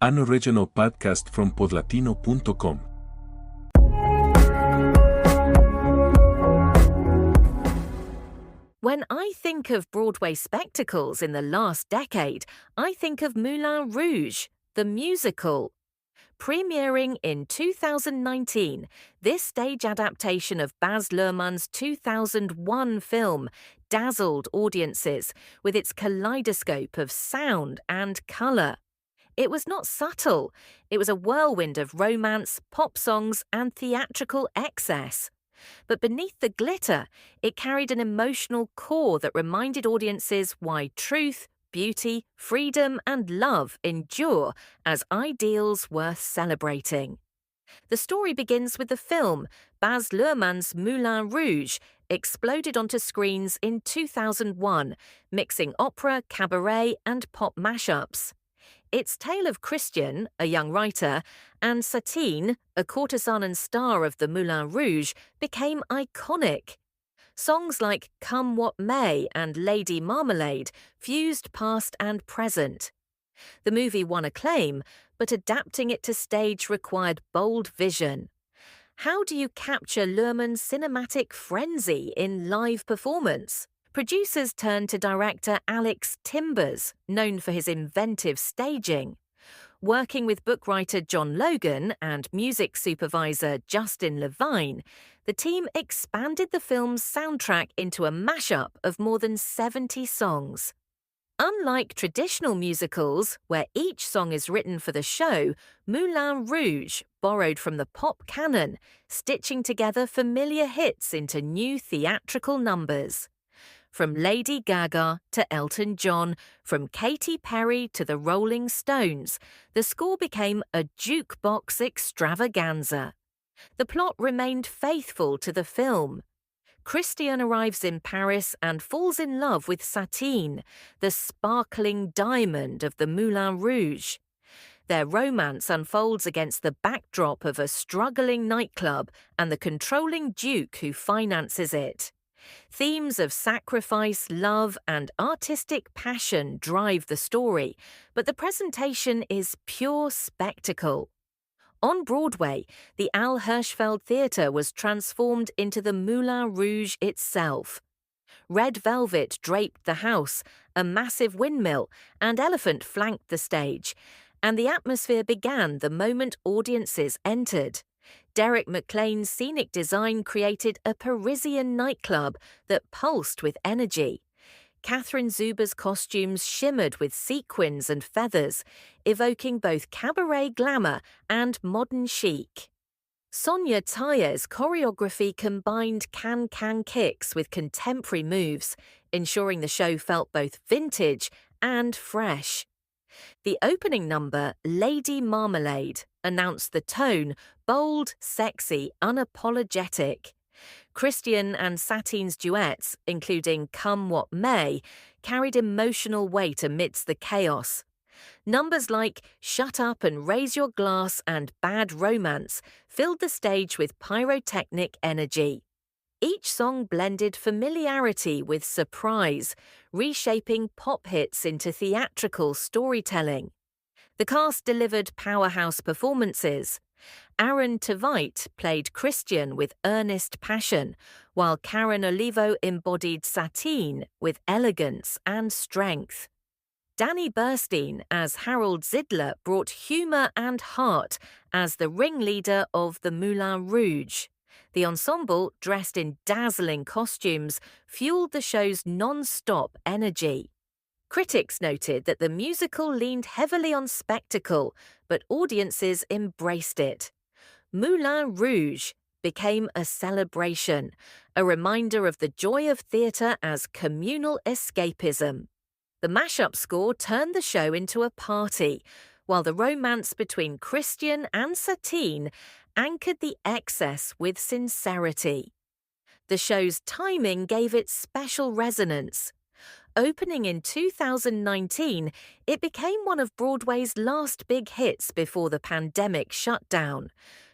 an original podcast from podlatino.com. When I think of Broadway spectacles in the last decade, I think of Moulin Rouge, the musical. Premiering in 2019, this stage adaptation of Baz Luhrmann's 2001 film dazzled audiences with its kaleidoscope of sound and colour. It was not subtle. It was a whirlwind of romance, pop songs, and theatrical excess. But beneath the glitter, it carried an emotional core that reminded audiences why truth, beauty, freedom, and love endure as ideals worth celebrating. The story begins with the film. Baz Luhrmann's Moulin Rouge exploded onto screens in 2001, mixing opera, cabaret, and pop mashups. Its tale of Christian, a young writer, and Satine, a courtesan and star of the Moulin Rouge, became iconic. Songs like Come What May and Lady Marmalade fused past and present. The movie won acclaim, but adapting it to stage required bold vision. How do you capture Luhrmann's cinematic frenzy in live performance? Producers turned to director Alex Timbers, known for his inventive staging. Working with bookwriter John Logan and music supervisor Justin Levine, the team expanded the film's soundtrack into a mashup of more than 70 songs. Unlike traditional musicals, where each song is written for the show, Moulin Rouge borrowed from the pop canon, stitching together familiar hits into new theatrical numbers. From Lady Gaga to Elton John, from Katy Perry to the Rolling Stones, the score became a jukebox extravaganza. The plot remained faithful to the film. Christian arrives in Paris and falls in love with Satine, the sparkling diamond of the Moulin Rouge. Their romance unfolds against the backdrop of a struggling nightclub and the controlling duke who finances it. Themes of sacrifice, love, and artistic passion drive the story, but the presentation is pure spectacle. On Broadway, the Al Hirschfeld Theatre was transformed into the Moulin Rouge itself. Red velvet draped the house, a massive windmill and elephant flanked the stage, and the atmosphere began the moment audiences entered. Derek McLean's scenic design created a Parisian nightclub that pulsed with energy. Catherine Zuber's costumes shimmered with sequins and feathers, evoking both cabaret glamour and modern chic. Sonia Tayer's choreography combined can-can kicks with contemporary moves, ensuring the show felt both vintage and fresh. The opening number, Lady Marmalade, announced the tone, bold, sexy, unapologetic. Christian and Satine's duets, including Come What May, carried emotional weight amidst the chaos. Numbers like Shut Up and Raise Your Glass and Bad Romance filled the stage with pyrotechnic energy. Each song blended familiarity with surprise, reshaping pop hits into theatrical storytelling. The cast delivered powerhouse performances. Aaron Tveit played Christian with earnest passion, while Karen Olivo embodied Satine with elegance and strength. Danny Burstein as Harold Zidler brought humour and heart as the ringleader of the Moulin Rouge. The ensemble, dressed in dazzling costumes, fueled the show's non-stop energy. Critics noted that the musical leaned heavily on spectacle, but audiences embraced it. Moulin Rouge became a celebration, a reminder of the joy of theatre as communal escapism. The mashup score turned the show into a party, while the romance between Christian and Satine anchored the excess with sincerity. The show's timing gave it special resonance. Opening in 2019, it became one of Broadway's last big hits before the pandemic shutdown.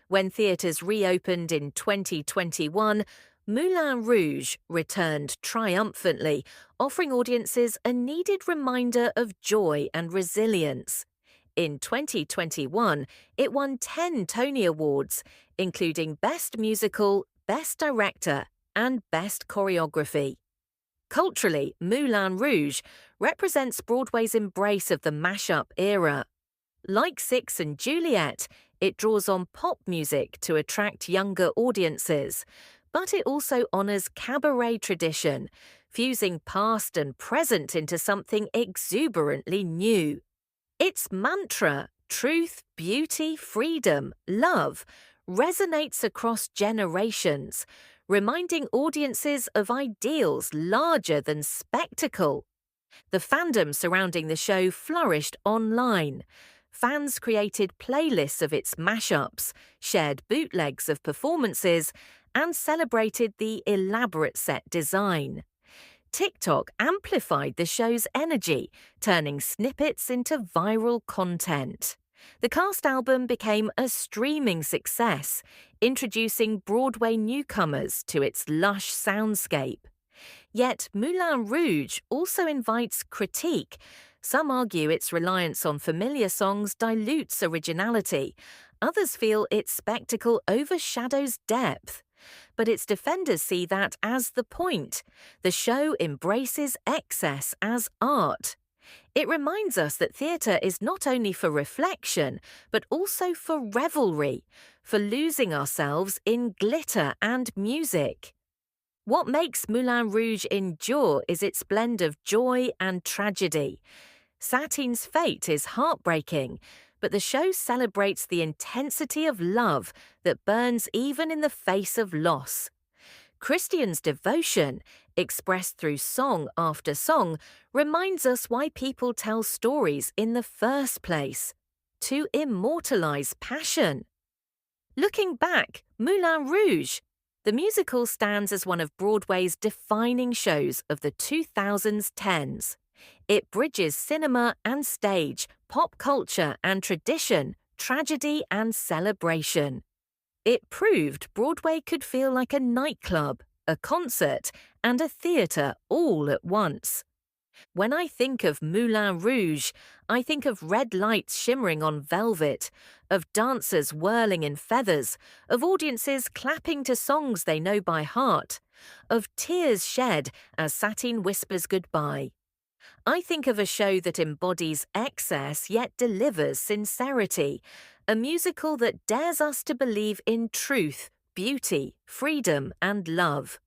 When theatres reopened in 2021, Moulin Rouge returned triumphantly, offering audiences a needed reminder of joy and resilience. In 2021, it won 10 Tony Awards, including Best Musical, Best Director, and Best Choreography. Culturally, Moulin Rouge represents Broadway's embrace of the mashup era. Like Six and Juliet, it draws on pop music to attract younger audiences, but it also honors cabaret tradition, fusing past and present into something exuberantly new. Its mantra, truth, beauty, freedom, love, resonates across generations, reminding audiences of ideals larger than spectacle. The fandom surrounding the show flourished online. Fans created playlists of its mashups, shared bootlegs of performances, and celebrated the elaborate set design. TikTok amplified the show's energy, turning snippets into viral content. The cast album became a streaming success, introducing Broadway newcomers to its lush soundscape. Yet Moulin Rouge also invites critique. Some argue its reliance on familiar songs dilutes originality. Others feel its spectacle overshadows depth. But its defenders see that as the point. The show embraces excess as art. It reminds us that theatre is not only for reflection, but also for revelry, for losing ourselves in glitter and music. What makes Moulin Rouge endure is its blend of joy and tragedy. Satine's fate is heartbreaking, but the show celebrates the intensity of love that burns even in the face of loss. Christian's devotion, expressed through song after song, reminds us why people tell stories in the first place: to immortalize passion. Looking back, Moulin Rouge, the musical stands as one of Broadway's defining shows of the 2010s. It bridges cinema and stage, pop culture and tradition, tragedy and celebration. It proved Broadway could feel like a nightclub, a concert, and a theatre all at once. When I think of Moulin Rouge, I think of red lights shimmering on velvet, of dancers whirling in feathers, of audiences clapping to songs they know by heart, of tears shed as Satine whispers goodbye. I think of a show that embodies excess yet delivers sincerity, a musical that dares us to believe in truth, beauty, freedom, and love.